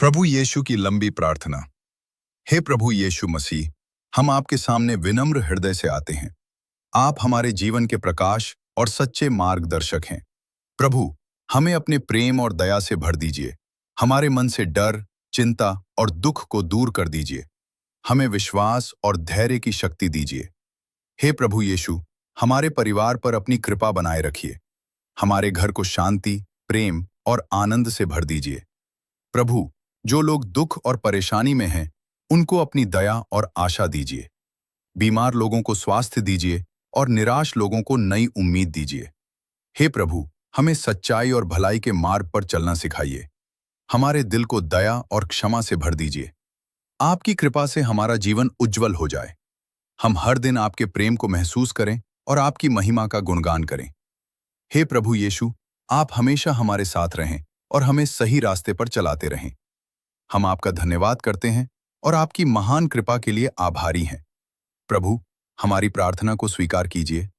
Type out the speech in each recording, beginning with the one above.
प्रभु यीशु की लंबी प्रार्थना। हे प्रभु यीशु मसीह, हम आपके सामने विनम्र हृदय से आते हैं। आप हमारे जीवन के प्रकाश और सच्चे मार्गदर्शक हैं। प्रभु, हमें अपने प्रेम और दया से भर दीजिए। हमारे मन से डर, चिंता और दुख को दूर कर दीजिए। हमें विश्वास और धैर्य की शक्ति दीजिए। हे प्रभु यीशु, हमारे परिवार पर अपनी कृपा बनाए रखिए। हमारे घर को शांति, प्रेम और आनंद से भर दीजिए। प्रभु, जो लोग दुख और परेशानी में हैं, उनको अपनी दया और आशा दीजिए। बीमार लोगों को स्वास्थ्य दीजिए और निराश लोगों को नई उम्मीद दीजिए। हे प्रभु, हमें सच्चाई और भलाई के मार्ग पर चलना सिखाइए। हमारे दिल को दया और क्षमा से भर दीजिए। आपकी कृपा से हमारा जीवन उज्जवल हो जाए। हम हर दिन आपके प्रेम को महसूस करें और आपकी महिमा का गुणगान करें। हे प्रभु यीशु, आप हमेशा हमारे साथ रहें और हमें सही रास्ते पर चलाते रहें। हम आपका धन्यवाद करते हैं और आपकी महान कृपा के लिए आभारी हैं। प्रभु, हमारी प्रार्थना को स्वीकार कीजिए।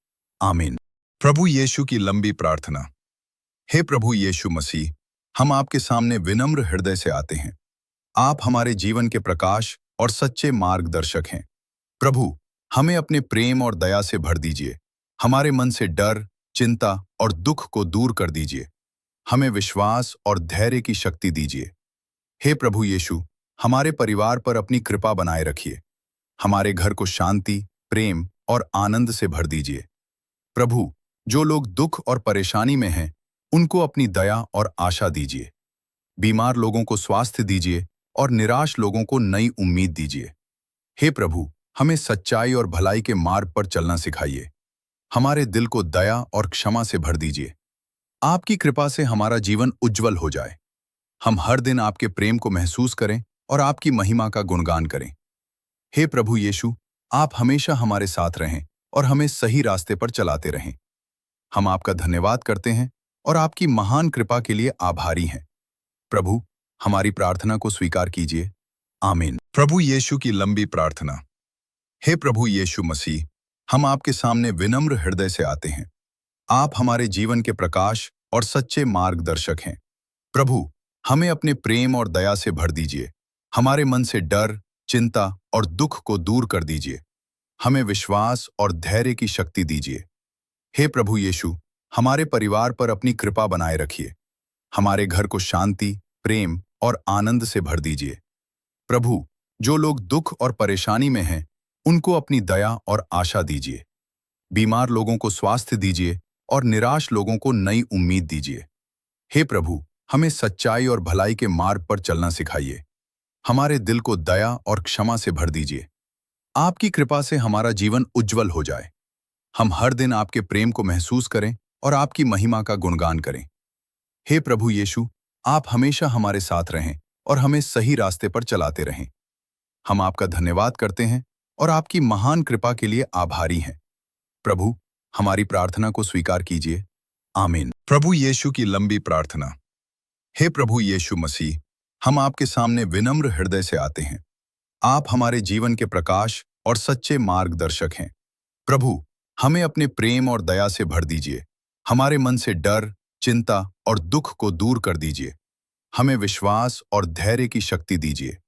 आमीन। प्रभु यीशु की लंबी प्रार्थना। हे प्रभु यीशु मसीह, हम आपके सामने विनम्र हृदय से आते हैं। आप हमारे जीवन के प्रकाश और सच्चे मार्गदर्शक हैं। प्रभु, हमें अपने प्रेम और दया से भर दीजिए। हमारे मन से डर, चिंता और दुख को दूर कर दीजिए। हमें विश्वास और धैर्य की शक्ति दीजिए। हे प्रभु यीशु, हमारे परिवार पर अपनी कृपा बनाए रखिए। हमारे घर को शांति, प्रेम और आनंद से भर दीजिए। प्रभु, जो लोग दुख और परेशानी में हैं, उनको अपनी दया और आशा दीजिए। बीमार लोगों को स्वास्थ्य दीजिए और निराश लोगों को नई उम्मीद दीजिए। हे प्रभु, हमें सच्चाई और भलाई के मार्ग पर चलना सिखाइए। हमारे दिल को दया और क्षमा से भर दीजिए। आपकी कृपा से हमारा जीवन उज्जवल हो जाए। हम हर दिन आपके प्रेम को महसूस करें और आपकी महिमा का गुणगान करें। हे प्रभु यीशु, आप हमेशा हमारे साथ रहें और हमें सही रास्ते पर चलाते रहें। हम आपका धन्यवाद करते हैं और आपकी महान कृपा के लिए आभारी हैं। प्रभु, हमारी प्रार्थना को स्वीकार कीजिए। आमीन। प्रभु यीशु की लंबी प्रार्थना। हे प्रभु यीशु मसीह, हम आपके सामने विनम्र हृदय से आते हैं। आप हमारे जीवन के प्रकाश और सच्चे मार्गदर्शक हैं। प्रभु, हमें अपने प्रेम और दया से भर दीजिए। हमारे मन से डर, चिंता और दुख को दूर कर दीजिए। हमें विश्वास और धैर्य की शक्ति दीजिए। हे प्रभु यीशु, हमारे परिवार पर अपनी कृपा बनाए रखिए। हमारे घर को शांति, प्रेम और आनंद से भर दीजिए। प्रभु, जो लोग दुख और परेशानी में हैं, उनको अपनी दया और आशा दीजिए। बीमार लोगों को स्वास्थ्य दीजिए और निराश लोगों को नई उम्मीद दीजिए। हे प्रभु, हमें सच्चाई और भलाई के मार्ग पर चलना सिखाइए। हमारे दिल को दया और क्षमा से भर दीजिए। आपकी कृपा से हमारा जीवन उज्जवल हो जाए। हम हर दिन आपके प्रेम को महसूस करें और आपकी महिमा का गुणगान करें। हे प्रभु यीशु, आप हमेशा हमारे साथ रहें और हमें सही रास्ते पर चलाते रहें। हम आपका धन्यवाद करते हैं और आपकी महान कृपा के लिए आभारी हैं। प्रभु, हमारी प्रार्थना को स्वीकार कीजिए। आमीन। प्रभु यीशु की लंबी प्रार्थना। हे प्रभु यीशु मसीह, हम आपके सामने विनम्र हृदय से आते हैं। आप हमारे जीवन के प्रकाश और सच्चे मार्गदर्शक हैं। प्रभु, हमें अपने प्रेम और दया से भर दीजिए। हमारे मन से डर, चिंता और दुख को दूर कर दीजिए। हमें विश्वास और धैर्य की शक्ति दीजिए।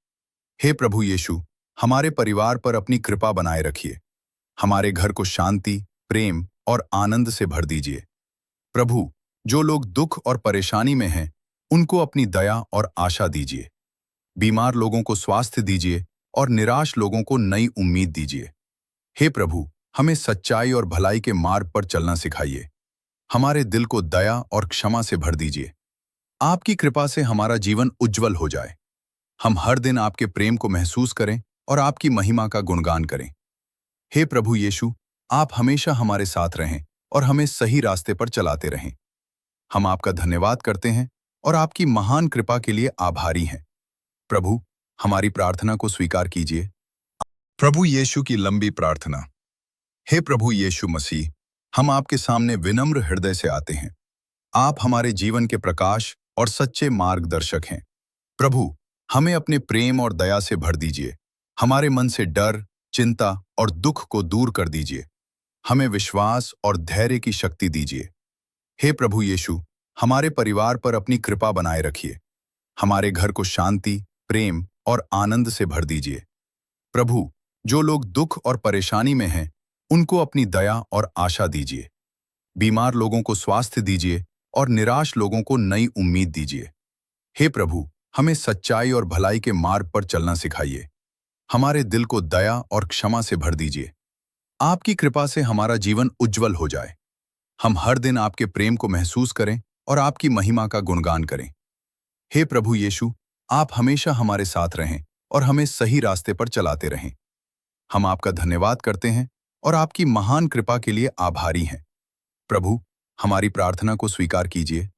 हे प्रभु यीशु, हमारे परिवार पर अपनी कृपा बनाए रखिए। हमारे घर को शांति, प्रेम और आनंद से भर दीजिए। प्रभु, जो लोग दुख और परेशानी में हैं, उनको अपनी दया और आशा दीजिए। बीमार लोगों को स्वास्थ्य दीजिए और निराश लोगों को नई उम्मीद दीजिए। हे प्रभु, हमें सच्चाई और भलाई के मार्ग पर चलना सिखाइए। हमारे दिल को दया और क्षमा से भर दीजिए। आपकी कृपा से हमारा जीवन उज्जवल हो जाए। हम हर दिन आपके प्रेम को महसूस करें और आपकी महिमा का गुणगान करें। हे प्रभु यीशु, आप हमेशा हमारे साथ रहें और हमें सही रास्ते पर चलाते रहें। हम आपका धन्यवाद करते हैं और आपकी महान कृपा के लिए आभारी हैं। प्रभु, हमारी प्रार्थना को स्वीकार कीजिए। प्रभु यीशु की लंबी प्रार्थना। हे प्रभु यीशु मसीह, हम आपके सामने विनम्र हृदय से आते हैं। आप हमारे जीवन के प्रकाश और सच्चे मार्गदर्शक हैं। प्रभु, हमें अपने प्रेम और दया से भर दीजिए। हमारे मन से डर, चिंता और दुख को दूर कर दीजिए। हमें विश्वास और धैर्य की शक्ति दीजिए। हे प्रभु यीशु, हमारे परिवार पर अपनी कृपा बनाए रखिए। हमारे घर को शांति, प्रेम और आनंद से भर दीजिए। प्रभु, जो लोग दुख और परेशानी में हैं, उनको अपनी दया और आशा दीजिए। बीमार लोगों को स्वास्थ्य दीजिए और निराश लोगों को नई उम्मीद दीजिए। हे प्रभु, हमें सच्चाई और भलाई के मार्ग पर चलना सिखाइए। हमारे दिल को दया और क्षमा से भर दीजिए। आपकी कृपा से हमारा जीवन उज्जवल हो जाए। हम हर दिन आपके प्रेम को महसूस करें और आपकी महिमा का गुणगान करें। हे प्रभु यीशु, आप हमेशा हमारे साथ रहें और हमें सही रास्ते पर चलाते रहें। हम आपका धन्यवाद करते हैं और आपकी महान कृपा के लिए आभारी हैं। प्रभु, हमारी प्रार्थना को स्वीकार कीजिए